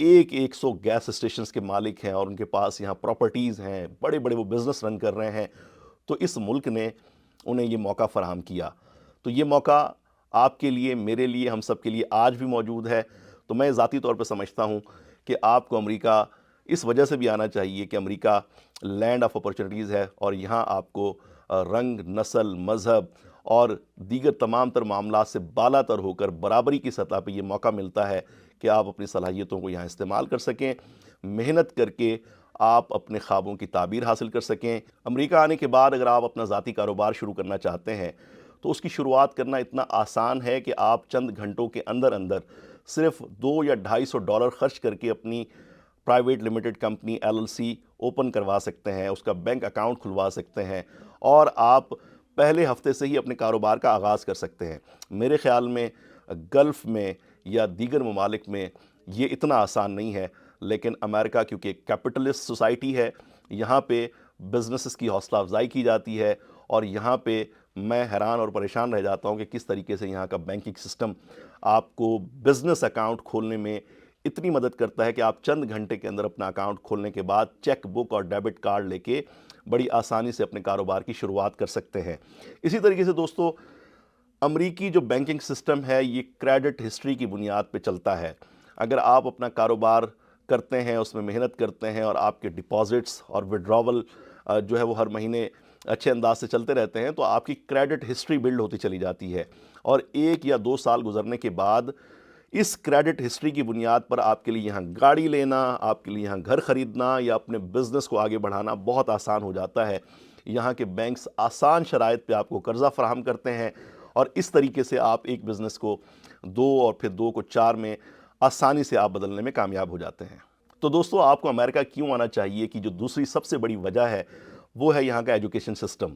ایک سو gas stations کے مالک ہیں اور ان کے پاس یہاں پراپرٹیز ہیں، بڑے بڑے وہ بزنس رن کر رہے ہیں، تو اس ملک نے انہیں یہ موقع فراہم کیا۔ تو یہ موقع آپ کے لیے، میرے لیے، ہم سب کے لیے آج بھی موجود ہے۔ تو میں ذاتی طور پہ سمجھتا ہوں کہ آپ کو امریکہ اس وجہ سے بھی آنا چاہیے کہ امریکہ لینڈ آف اپرچونٹیز ہے، اور یہاں آپ کو رنگ، نسل، مذہب اور دیگر تمام تر معاملات سے بالا تر ہو کر برابری کی سطح پہ یہ موقع ملتا ہے کہ آپ اپنی صلاحیتوں کو یہاں استعمال کر سکیں، محنت کر کے آپ اپنے خوابوں کی تعبیر حاصل کر سکیں۔ امریکہ آنے کے بعد اگر آپ اپنا ذاتی کاروبار شروع کرنا چاہتے ہیں تو اس کی شروعات کرنا اتنا آسان ہے کہ آپ چند گھنٹوں کے اندر اندر صرف $200 یا $250 خرچ کر کے اپنی private limited company LLC open کروا سکتے ہیں، اس کا بینک اکاؤنٹ کھلوا سکتے ہیں، اور آپ پہلے ہفتے سے ہی اپنے کاروبار کا آغاز کر سکتے ہیں۔ میرے خیال میں گلف میں یا دیگر ممالک میں یہ اتنا آسان نہیں ہے، لیکن امریکہ کیونکہ ایک کیپٹلسٹ سوسائٹی ہے، یہاں پہ بزنسز کی حوصلہ افزائی کی جاتی ہے، اور یہاں پہ میں حیران اور پریشان رہ جاتا ہوں کہ کس طریقے سے یہاں کا بینکنگ سسٹم آپ کو بزنس اکاؤنٹ کھولنے میں اتنی مدد کرتا ہے کہ آپ چند گھنٹے کے اندر اپنا اکاؤنٹ کھولنے کے بعد چیک بک اور ڈیبٹ کارڈ لے کے بڑی آسانی سے اپنے کاروبار کی شروعات کر سکتے ہیں۔ اسی طریقے سے دوستو، امریکی جو بینکنگ سسٹم ہے یہ کریڈٹ ہسٹری کی بنیاد پہ چلتا ہے۔ اگر آپ اپنا کاروبار کرتے ہیں، اس میں محنت کرتے ہیں، اور آپ کے ڈپازٹس اور وڈراول جو ہے وہ ہر مہینے اچھے انداز سے چلتے رہتے ہیں، تو آپ کی کریڈٹ ہسٹری بلڈ ہوتی چلی جاتی ہے، اور 1 یا 2 سال گزرنے کے بعد اس کریڈٹ ہسٹری کی بنیاد پر آپ کے لیے یہاں گاڑی لینا، آپ کے لیے یہاں گھر خریدنا یا اپنے بزنس کو آگے بڑھانا بہت آسان ہو جاتا ہے۔ یہاں کے بینکس آسان شرائط پہ آپ کو قرضہ فراہم کرتے ہیں، اور اس طریقے سے آپ ایک بزنس کو 2 اور پھر 2 کو 4 میں آسانی سے آپ بدلنے میں کامیاب ہو جاتے ہیں۔ تو دوستو، آپ کو امریکہ کیوں آنا چاہیے کہ جو دوسری سب سے بڑی وجہ ہے وہ ہے یہاں کا ایجوکیشن سسٹم۔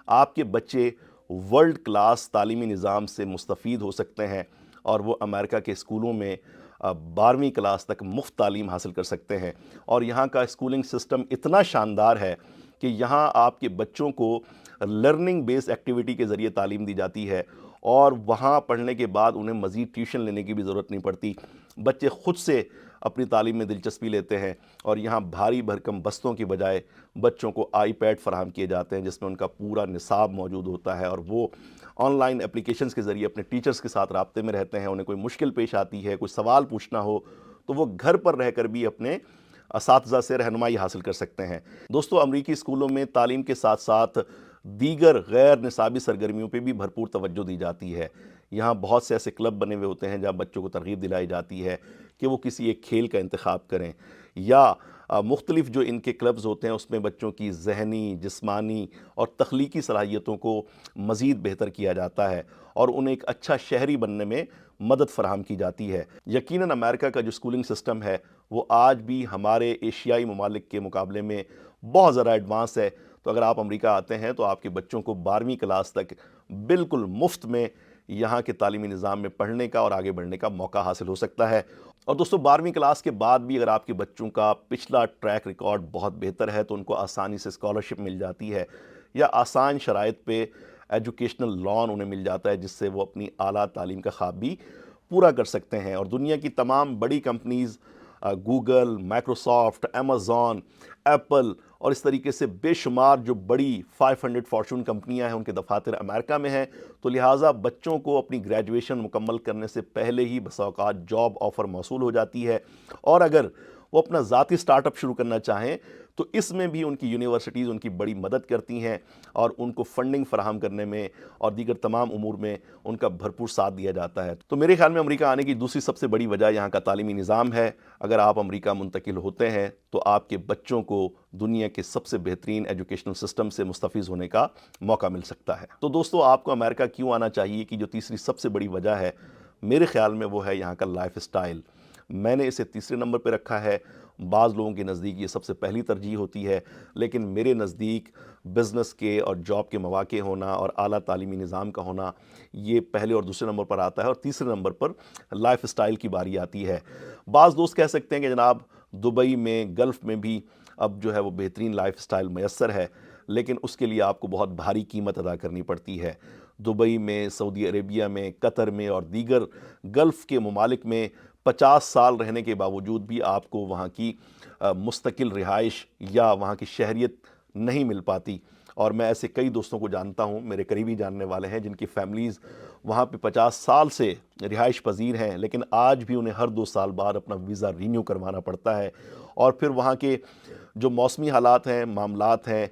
آپ کے بچے ورلڈ کلاس تعلیمی نظام سے مستفید ہو سکتے ہیں، اور وہ امریکہ کے اسکولوں میں 12ویں کلاس تک مفت تعلیم حاصل کر سکتے ہیں، اور یہاں کا اسکولنگ سسٹم اتنا شاندار ہے کہ یہاں آپ کے بچوں کو لرننگ بیس ایکٹیویٹی کے ذریعے تعلیم دی جاتی ہے، اور وہاں پڑھنے کے بعد انہیں مزید ٹیوشن لینے کی بھی ضرورت نہیں پڑتی۔ بچے خود سے اپنی تعلیم میں دلچسپی لیتے ہیں، اور یہاں بھاری بھرکم بستوں کی بجائے بچوں کو آئی پیڈ فراہم کیے جاتے ہیں جس میں ان کا پورا نصاب موجود ہوتا ہے، اور وہ آن لائن اپلیکیشنز کے ذریعے اپنے ٹیچرز کے ساتھ رابطے میں رہتے ہیں۔ انہیں کوئی مشکل پیش آتی ہے، کوئی سوال پوچھنا ہو، تو وہ گھر پر رہ کر بھی اپنے اساتذہ سے رہنمائی حاصل کر سکتے ہیں۔ دوستو، امریکی اسکولوں میں تعلیم کے ساتھ ساتھ دیگر غیر نصابی سرگرمیوں پہ بھی بھرپور توجہ دی جاتی ہے۔ یہاں بہت سے ایسے کلب بنے ہوئے ہوتے ہیں جہاں بچوں کو ترغیب دلائی جاتی ہے کہ وہ کسی ایک کھیل کا انتخاب کریں، یا مختلف جو ان کے کلبز ہوتے ہیں اس میں بچوں کی ذہنی، جسمانی اور تخلیقی صلاحیتوں کو مزید بہتر کیا جاتا ہے، اور انہیں ایک اچھا شہری بننے میں مدد فراہم کی جاتی ہے۔ یقیناً امریکہ کا جو اسکولنگ سسٹم ہے وہ آج بھی ہمارے ایشیائی ممالک کے مقابلے میں بہت زیادہ ایڈوانس ہے۔ تو اگر آپ امریکہ آتے ہیں تو آپ کے بچوں کو 12ویں کلاس تک بالکل مفت میں یہاں کے تعلیمی نظام میں پڑھنے کا اور آگے بڑھنے کا موقع حاصل ہو سکتا ہے۔ اور دوستو، 12ویں کلاس کے بعد بھی اگر آپ کے بچوں کا پچھلا ٹریک ریکارڈ بہت بہتر ہے تو ان کو آسانی سے اسکالرشپ مل جاتی ہے، یا آسان شرائط پہ ایجوکیشنل لون انہیں مل جاتا ہے، جس سے وہ اپنی اعلیٰ تعلیم کا خواب بھی پورا کر سکتے ہیں۔ اور دنیا کی تمام بڑی companies, Google, Microsoft, Amazon, apple اور اس طریقے سے بے شمار جو بڑی 500 فارچون کمپنیاں ہیں ان کے دفاتر امریکہ میں ہیں، تو لہٰذا بچوں کو اپنی گریجویشن مکمل کرنے سے پہلے ہی بسا اوقات جاب آفر موصول ہو جاتی ہے، اور اگر وہ اپنا ذاتی سٹارٹ اپ شروع کرنا چاہیں تو اس میں بھی ان کی یونیورسٹیز ان کی بڑی مدد کرتی ہیں، اور ان کو فنڈنگ فراہم کرنے میں اور دیگر تمام امور میں ان کا بھرپور ساتھ دیا جاتا ہے۔ تو میرے خیال میں امریکہ آنے کی دوسری سب سے بڑی وجہ یہاں کا تعلیمی نظام ہے۔ اگر آپ امریکہ منتقل ہوتے ہیں تو آپ کے بچوں کو دنیا کے سب سے بہترین ایجوکیشنل سسٹم سے مستفیض ہونے کا موقع مل سکتا ہے۔ تو دوستو، آپ کو امریکہ کیوں آنا چاہیے کہ جو تیسری سب سے بڑی وجہ ہے میرے خیال میں وہ ہے یہاں کا لائف سٹائل۔ میں نے اسے تیسرے نمبر پہ رکھا ہے۔ بعض لوگوں کے نزدیک یہ سب سے پہلی ترجیح ہوتی ہے، لیکن میرے نزدیک بزنس کے اور جاب کے مواقع ہونا اور اعلیٰ تعلیمی نظام کا ہونا یہ پہلے اور دوسرے نمبر پر آتا ہے، اور تیسرے نمبر پر لائف سٹائل کی باری آتی ہے۔ بعض دوست کہہ سکتے ہیں کہ جناب دبئی میں، گلف میں بھی اب جو ہے وہ بہترین لائف سٹائل میسر ہے، لیکن اس کے لیے آپ کو بہت بھاری قیمت ادا کرنی پڑتی ہے۔ دبئی میں، سعودی عربیہ میں، قطر میں اور دیگر گلف کے ممالک میں 50 سال رہنے کے باوجود بھی آپ کو وہاں کی مستقل رہائش یا وہاں کی شہریت نہیں مل پاتی۔ اور میں ایسے کئی دوستوں کو جانتا ہوں، میرے قریبی جاننے والے ہیں، جن کی فیملیز وہاں پہ 50 سال سے رہائش پذیر ہیں، لیکن آج بھی انہیں ہر 2 سال بعد اپنا ویزا رینیو کروانا پڑتا ہے۔ اور پھر وہاں کے جو موسمی حالات ہیں، معاملات ہیں،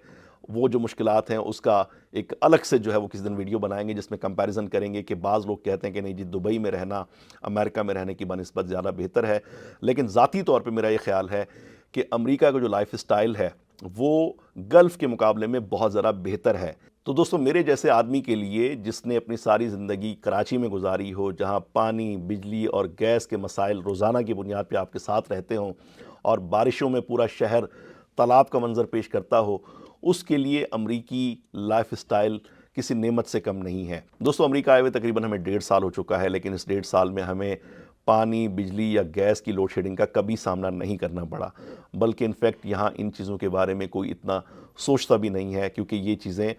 وہ جو مشکلات ہیں، اس کا ایک الگ سے جو ہے وہ کسی دن ویڈیو بنائیں گے جس میں کمپیریزن کریں گے کہ بعض لوگ کہتے ہیں کہ نہیں جی دبئی میں رہنا امریکہ میں رہنے کی بنسبت زیادہ بہتر ہے، لیکن ذاتی طور پہ میرا یہ خیال ہے کہ امریکہ کا جو لائف اسٹائل ہے وہ گلف کے مقابلے میں بہت زیادہ بہتر ہے۔ تو دوستو میرے جیسے آدمی کے لیے جس نے اپنی ساری زندگی کراچی میں گزاری ہو، جہاں پانی، بجلی اور گیس کے مسائل روزانہ کی بنیاد پہ آپ کے ساتھ رہتے ہوں اور بارشوں میں پورا شہر تالاب کا منظر پیش کرتا ہو، اس کے لیے امریکی لائف اسٹائل کسی نعمت سے کم نہیں ہے۔ دوستو امریکہ آئے ہوئے تقریباً ہمیں 1.5 سال ہو چکا ہے، لیکن اس 1.5 سال میں ہمیں پانی، بجلی یا گیس کی لوڈ شیڈنگ کا کبھی سامنا نہیں کرنا پڑا، بلکہ انفیکٹ یہاں ان چیزوں کے بارے میں کوئی اتنا سوچتا بھی نہیں ہے، کیونکہ یہ چیزیں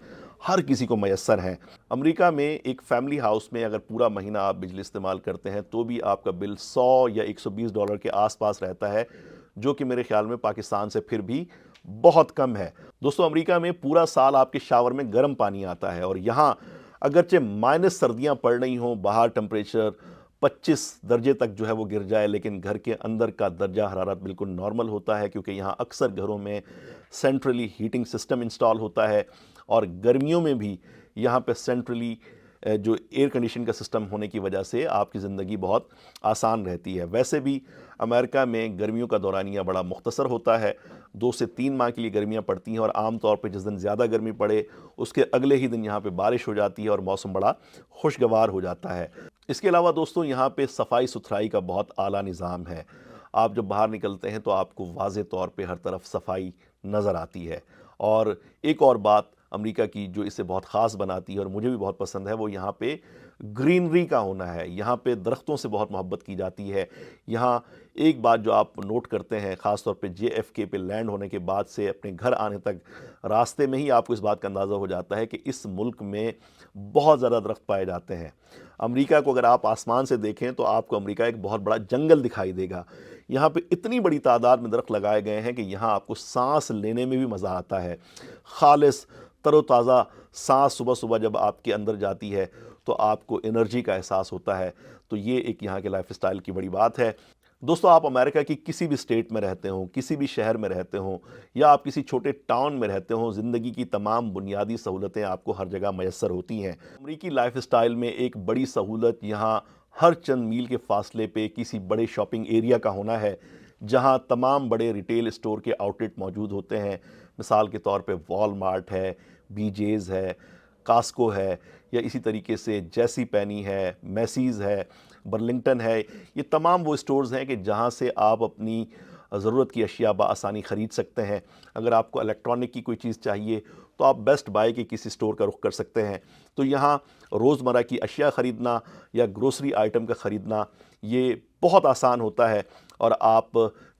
ہر کسی کو میسر ہیں۔ امریکہ میں ایک فیملی ہاؤس میں اگر پورا مہینہ آپ بجلی استعمال کرتے ہیں تو بھی آپ کا بل $100 یا $120 کے آس پاس رہتا ہے، جو کہ میرے خیال میں پاکستان سے پھر بھی بہت کم ہے۔ دوستو امریکہ میں پورا سال آپ کے شاور میں گرم پانی آتا ہے، اور یہاں اگرچہ مائنس سردیاں پڑ رہی ہوں، باہر ٹمپریچر 25 درجے تک جو ہے وہ گر جائے، لیکن گھر کے اندر کا درجہ حرارت بالکل نارمل ہوتا ہے، کیونکہ یہاں اکثر گھروں میں سینٹرلی ہیٹنگ سسٹم انسٹال ہوتا ہے، اور گرمیوں میں بھی یہاں پہ سینٹرلی جو ایئر کنڈیشن کا سسٹم ہونے کی وجہ سے آپ کی زندگی بہت آسان رہتی ہے۔ ویسے بھی امریکہ میں گرمیوں کا دورانیہ بڑا مختصر ہوتا ہے، 2 سے 3 ماہ کے لیے گرمیاں پڑتی ہیں، اور عام طور پہ جس دن زیادہ گرمی پڑے اس کے اگلے ہی دن یہاں پہ بارش ہو جاتی ہے اور موسم بڑا خوشگوار ہو جاتا ہے۔ اس کے علاوہ دوستوں یہاں پہ صفائی ستھرائی کا بہت اعلیٰ نظام ہے۔ آپ جب باہر نکلتے ہیں تو آپ کو واضح طور پہ ہر طرف صفائی نظر آتی ہے۔ اور ایک اور بات امریکہ کی جو اسے بہت خاص بناتی ہے اور مجھے بھی بہت پسند ہے، وہ یہاں پہ گرینری کا ہونا ہے۔ یہاں پہ درختوں سے بہت محبت کی جاتی ہے۔ یہاں ایک بات جو آپ نوٹ کرتے ہیں، خاص طور پہ JFK پہ لینڈ ہونے کے بعد سے اپنے گھر آنے تک راستے میں ہی آپ کو اس بات کا اندازہ ہو جاتا ہے کہ اس ملک میں بہت زیادہ درخت پائے جاتے ہیں۔ امریکہ کو اگر آپ آسمان سے دیکھیں تو آپ کو امریکہ ایک بہت بڑا جنگل دکھائی دے گا۔ یہاں پہ اتنی بڑی تعداد میں درخت لگائے گئے ہیں کہ یہاں آپ کو سانس لینے میں بھی مزہ آتا ہے۔ خالص تر و تازہ سانس صبح صبح جب آپ کے اندر جاتی ہے تو آپ کو انرجی کا احساس ہوتا ہے۔ تو یہ ایک یہاں کے لائف اسٹائل کی بڑی بات ہے۔ دوستو آپ امریکہ کی کسی بھی اسٹیٹ میں رہتے ہوں، کسی بھی شہر میں رہتے ہوں، یا آپ کسی چھوٹے ٹاؤن میں رہتے ہوں، زندگی کی تمام بنیادی سہولتیں آپ کو ہر جگہ میسر ہوتی ہیں۔ امریکی لائف اسٹائل میں ایک بڑی سہولت یہاں ہر چند میل کے فاصلے پہ کسی بڑے شاپنگ ایریا کا ہونا ہے، جہاں تمام بڑے ریٹیل اسٹور کے آؤٹ لیٹ موجود ہوتے ہیں۔ مثال کے طور پہ وال مارٹ ہے، BJ's ہے، کاسکو ہے، یا اسی طریقے سے جیسی پینی ہے، میسیز ہے، برلنگٹن ہے۔ یہ تمام وہ اسٹورز ہیں کہ جہاں سے آپ اپنی ضرورت کی اشیاء بآسانی خرید سکتے ہیں۔ اگر آپ کو الیکٹرانک کی کوئی چیز چاہیے تو آپ بیسٹ بائی کے کسی اسٹور کا رخ کر سکتے ہیں۔ تو یہاں روزمرہ کی اشیاء خریدنا یا گروسری آئٹم کا خریدنا یہ بہت آسان ہوتا ہے، اور آپ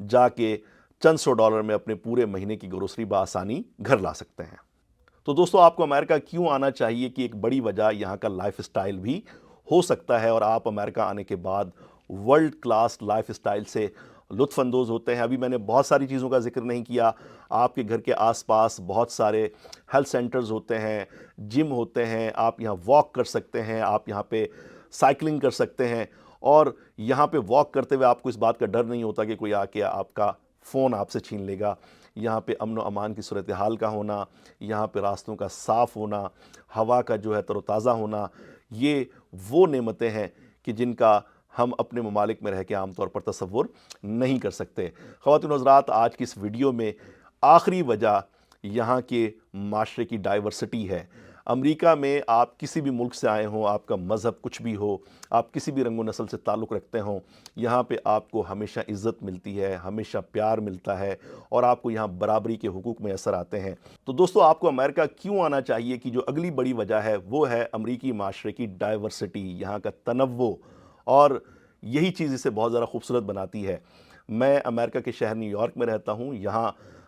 جا کے چند $100 میں اپنے پورے مہینے کی گروسری بآسانی گھر لا سکتے ہیں۔ تو دوستو آپ کو امریکہ کیوں آنا چاہیے کہ ایک بڑی وجہ یہاں کا لائف اسٹائل بھی ہو سکتا ہے، اور آپ امریکہ آنے کے بعد ورلڈ کلاس لائف اسٹائل سے لطف اندوز ہوتے ہیں۔ ابھی میں نے بہت ساری چیزوں کا ذکر نہیں کیا۔ آپ کے گھر کے آس پاس بہت سارے ہیلتھ سینٹرز ہوتے ہیں، جم ہوتے ہیں، آپ یہاں واک کر سکتے ہیں، آپ یہاں پہ سائیکلنگ کر سکتے ہیں، اور یہاں پہ واک کرتے ہوئے آپ کو اس بات کا ڈر نہیں ہوتا کہ کوئی آ کے آپ کا فون آپ سے چھین لے گا۔ یہاں پہ امن و امان کی صورتحال کا ہونا، یہاں پہ راستوں کا صاف ہونا، ہوا کا جو ہے تر و تازہ ہونا، یہ وہ نعمتیں ہیں کہ جن کا ہم اپنے ممالک میں رہ کے عام طور پر تصور نہیں کر سکتے۔ خواتین و حضرات، آج کی اس ویڈیو میں آخری وجہ یہاں کے معاشرے کی ڈائیورسٹی ہے۔ امریکہ میں آپ کسی بھی ملک سے آئے ہوں، آپ کا مذہب کچھ بھی ہو، آپ کسی بھی رنگ و نسل سے تعلق رکھتے ہوں، یہاں پہ آپ کو ہمیشہ عزت ملتی ہے، ہمیشہ پیار ملتا ہے، اور آپ کو یہاں برابری کے حقوق میسر آتے ہیں۔ تو دوستو آپ کو امریکہ کیوں آنا چاہیے کہ جو اگلی بڑی وجہ ہے وہ ہے امریکی معاشرے کی ڈائیورسٹی، یہاں کا تنوع، اور یہی چیز اسے بہت زیادہ خوبصورت بناتی ہے۔ میں امریکہ کے شہر نیو یارک میں رہتا ہوں۔ یہاں